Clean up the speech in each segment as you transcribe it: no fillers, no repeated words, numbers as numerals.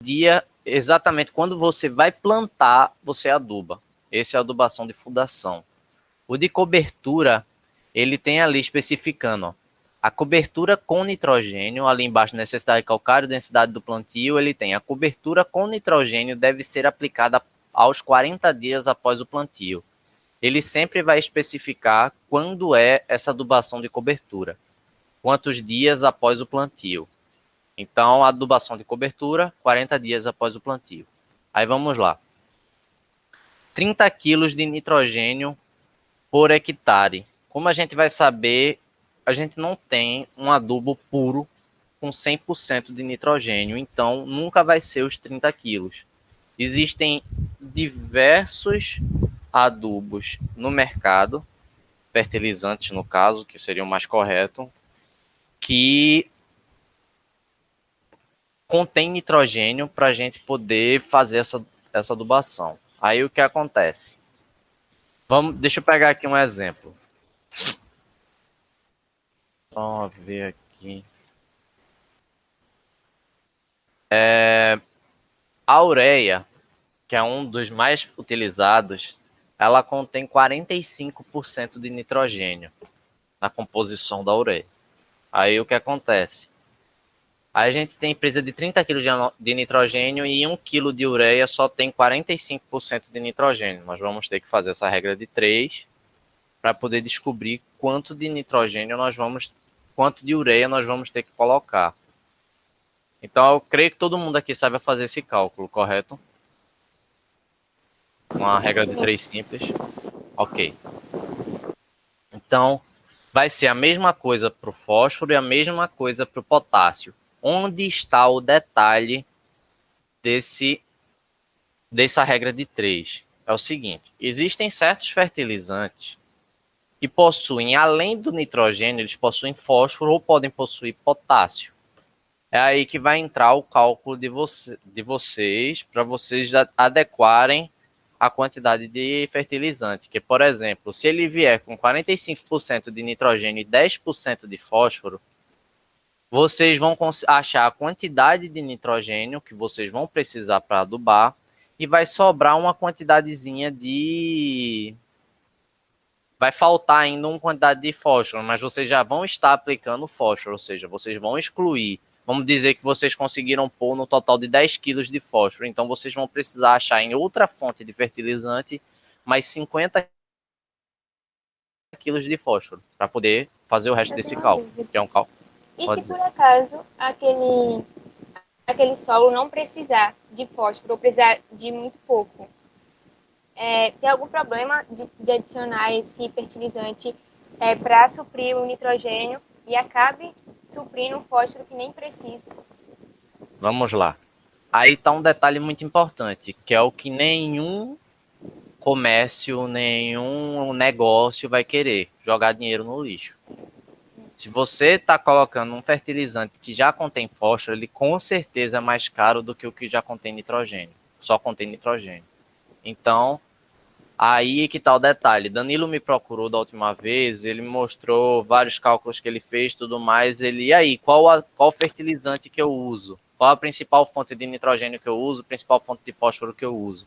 dia, exatamente quando você vai plantar, você aduba. Esse é a adubação de fundação. O de cobertura, ele tem ali especificando, ó, a cobertura com nitrogênio, ali embaixo, necessidade de calcário, densidade do plantio, ele tem a cobertura com nitrogênio deve ser aplicada aos 40 dias após o plantio. Ele sempre vai especificar quando é essa adubação de cobertura, quantos dias após o plantio. Então, a adubação de cobertura, 40 dias após o plantio. Aí vamos lá. 30 quilos de nitrogênio por hectare. Como a gente vai saber, a gente não tem um adubo puro com 100% de nitrogênio, então nunca vai ser os 30 quilos. Existem diversos adubos no mercado, fertilizantes no caso, que seria o mais correto, que contém nitrogênio para a gente poder fazer essa adubação. Aí o que acontece? Deixa eu pegar aqui um exemplo. Só ver aqui. A ureia, que é um dos mais utilizados, ela contém 45% de nitrogênio na composição da ureia. Aí o que acontece? Aí a gente tem empresa de 30 kg de nitrogênio e 1 kg de ureia só tem 45% de nitrogênio. Nós vamos ter que fazer essa regra de 3 para poder descobrir quanto de nitrogênio quanto de ureia nós vamos ter que colocar. Então eu creio que todo mundo aqui sabe fazer esse cálculo, correto? Uma regra de 3 simples. Ok. Então, vai ser a mesma coisa para o fósforo e a mesma coisa para o potássio. Onde está o detalhe dessa regra de 3? É o seguinte, existem certos fertilizantes que possuem, além do nitrogênio, eles possuem fósforo ou podem possuir potássio. É aí que vai entrar o cálculo de vocês, para vocês adequarem a quantidade de fertilizante. Que, por exemplo, se ele vier com 45% de nitrogênio e 10% de fósforo, vocês vão achar a quantidade de nitrogênio que vocês vão precisar para adubar e vai sobrar uma quantidadezinha de... Vai faltar ainda uma quantidade de fósforo, mas vocês já vão estar aplicando fósforo, ou seja, vocês vão excluir. Vamos dizer que vocês conseguiram pôr no total de 10 quilos de fósforo, então vocês vão precisar achar em outra fonte de fertilizante mais 50 quilos de fósforo para poder fazer o resto desse cálculo, que é um cálculo. E se por acaso aquele solo não precisar de fósforo ou precisar de muito pouco, tem algum problema de adicionar esse fertilizante para suprir o nitrogênio e acabe suprindo o fósforo que nem precisa? Vamos lá. Aí está um detalhe muito importante, que é o que nenhum comércio, nenhum negócio vai querer, jogar dinheiro no lixo. Se você está colocando um fertilizante que já contém fósforo, ele com certeza é mais caro do que o que já contém nitrogênio. Só contém nitrogênio. Então, aí que está o detalhe. Danilo me procurou da última vez, ele me mostrou vários cálculos que ele fez, tudo mais. E aí, qual fertilizante que eu uso? Qual a principal fonte de nitrogênio que eu uso? Principal fonte de fósforo que eu uso?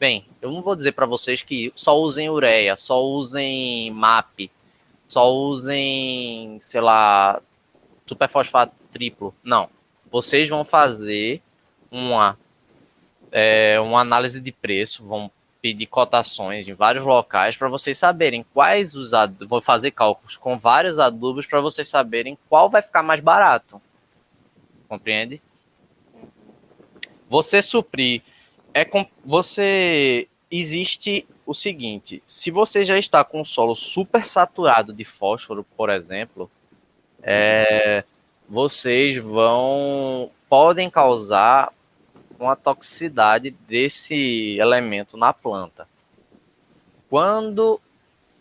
Bem, eu não vou dizer para vocês que só usem ureia, só usem MAP, só usem, sei lá, superfosfato triplo. Não. Vocês vão fazer uma análise de preço, vão pedir cotações em vários locais para vocês saberem quais os adubos. Vou fazer cálculos com vários adubos para vocês saberem qual vai ficar mais barato. Compreende? Você suprir existe o seguinte, se você já está com o solo super saturado de fósforo, por exemplo, vocês podem causar uma toxicidade desse elemento na planta.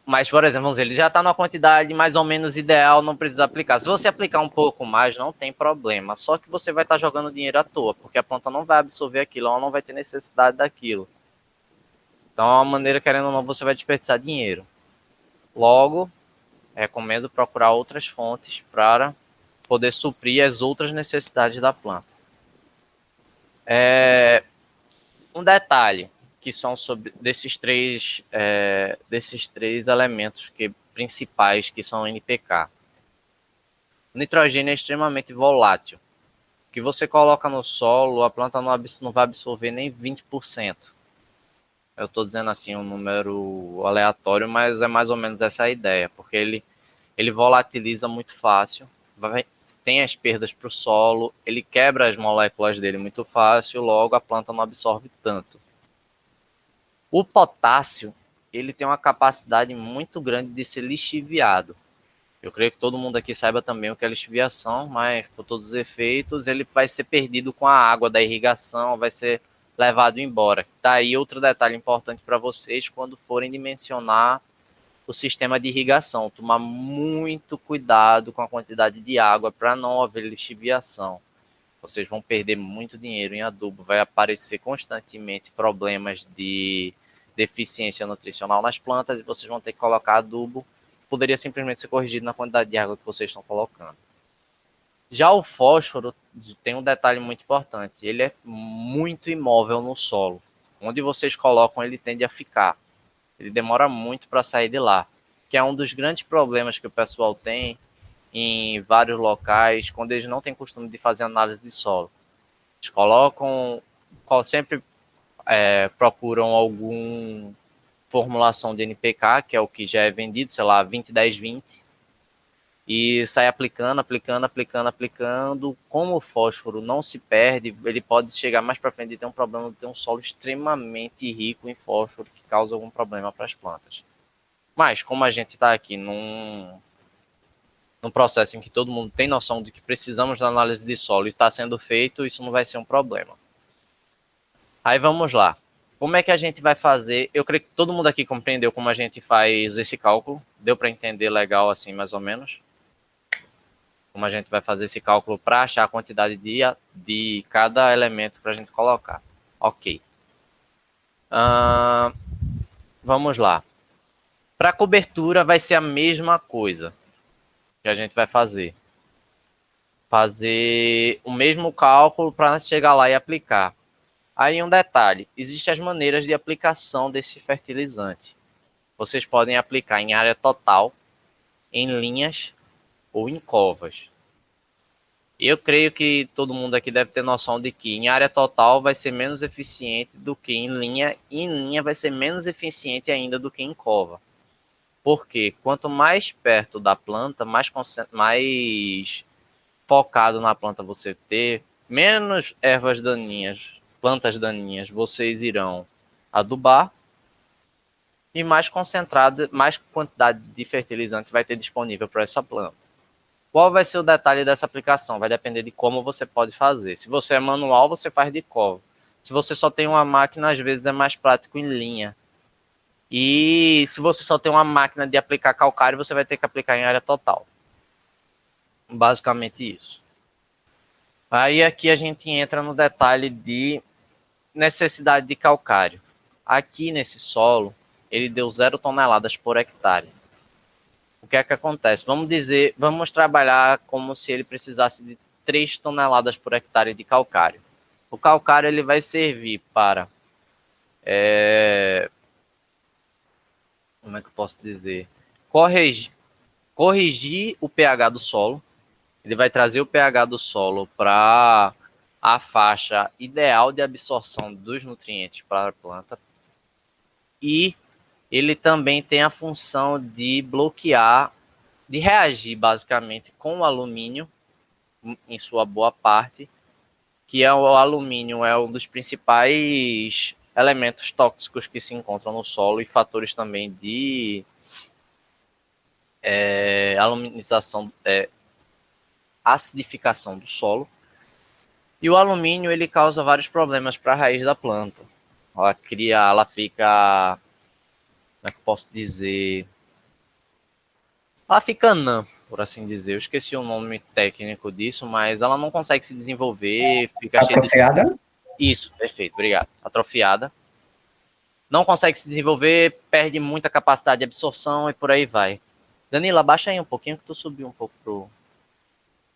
Mas, por exemplo, vamos dizer, ele já está numa quantidade mais ou menos ideal, não precisa aplicar. Se você aplicar um pouco mais, não tem problema. Só que você vai estar jogando dinheiro à toa, porque a planta não vai absorver aquilo, ela não vai ter necessidade daquilo. Então, é uma maneira, querendo ou não, você vai desperdiçar dinheiro. Logo, recomendo procurar outras fontes para poder suprir as outras necessidades da planta. Um detalhe que são sobre desses três elementos principais que são NPK. O nitrogênio é extremamente volátil. O que você coloca no solo, a planta não vai absorver nem 20%. Eu estou dizendo assim um número aleatório, mas é mais ou menos essa a ideia, porque ele volatiliza muito fácil, tem as perdas para o solo, ele quebra as moléculas dele muito fácil, logo a planta não absorve tanto. O potássio, ele tem uma capacidade muito grande de ser lixiviado. Eu creio que todo mundo aqui saiba também o que é lixiviação, mas por todos os efeitos, ele vai ser perdido com a água da irrigação, vai ser levado embora. Daí outro detalhe importante para vocês quando forem dimensionar o sistema de irrigação, tomar muito cuidado com a quantidade de água para não haver lixiviação. Vocês vão perder muito dinheiro em adubo, vai aparecer constantemente problemas de deficiência nutricional nas plantas e vocês vão ter que colocar adubo. Poderia simplesmente ser corrigido na quantidade de água que vocês estão colocando. Já o fósforo tem um detalhe muito importante, ele é muito imóvel no solo. Onde vocês colocam, ele tende a ficar. Ele demora muito para sair de lá, que é um dos grandes problemas que o pessoal tem em vários locais, quando eles não têm costume de fazer análise de solo. Eles colocam, sempre procuram alguma formulação de NPK, que é o que já é vendido, sei lá, 20, 10, 20, e sai aplicando. Como o fósforo não se perde, ele pode chegar mais para frente e ter um problema de ter um solo extremamente rico em fósforo, que causa algum problema para as plantas. Mas, como a gente está aqui num processo em que todo mundo tem noção de que precisamos da análise de solo e está sendo feito, isso não vai ser um problema. Aí vamos lá. Como é que a gente vai fazer? Eu creio que todo mundo aqui compreendeu como a gente faz esse cálculo. Deu para entender legal assim, mais ou menos? Como a gente vai fazer esse cálculo para achar a quantidade de cada elemento para a gente colocar. Ok. Vamos lá. Para cobertura vai ser a mesma coisa que a gente vai fazer. Fazer o mesmo cálculo para chegar lá e aplicar. Aí um detalhe, existem as maneiras de aplicação desse fertilizante. Vocês podem aplicar em área total, em linhas ou em covas. Eu creio que todo mundo aqui deve ter noção de que em área total vai ser menos eficiente do que em linha, e em linha vai ser menos eficiente ainda do que em cova. Porque quanto mais perto da planta, mais focado na planta você ter, menos ervas daninhas, plantas daninhas vocês irão adubar e mais concentrado, mais quantidade de fertilizante vai ter disponível para essa planta. Qual vai ser o detalhe dessa aplicação? Vai depender de como você pode fazer. Se você é manual, você faz de cova. Se você só tem uma máquina, às vezes é mais prático em linha. E se você só tem uma máquina de aplicar calcário, você vai ter que aplicar em área total. Basicamente isso. Aí aqui a gente entra no detalhe de necessidade de calcário. Aqui nesse solo, ele deu 0 toneladas por hectare. O que é que acontece? Vamos trabalhar como se ele precisasse de 3 toneladas por hectare de calcário. O calcário ele vai servir para como é que eu posso dizer? Corrigir o pH do solo. Ele vai trazer o pH do solo para a faixa ideal de absorção dos nutrientes para a planta. E ele também tem a função de bloquear, de reagir basicamente com o alumínio, em sua boa parte, que é o alumínio é um dos principais elementos tóxicos que se encontram no solo e fatores também de aluminização, acidificação do solo. E o alumínio ele causa vários problemas para a raiz da planta. Ela fica, como é que eu posso dizer? Ela fica anã, por assim dizer. Eu esqueci o nome técnico disso, mas ela não consegue se desenvolver, fica atrofiada? Cheia de... Isso, perfeito, obrigado. Atrofiada. Não consegue se desenvolver, perde muita capacidade de absorção e por aí vai. Danila, abaixa aí um pouquinho que tu subiu um pouco pro...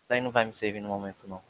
Daí não vai me servir no momento, não.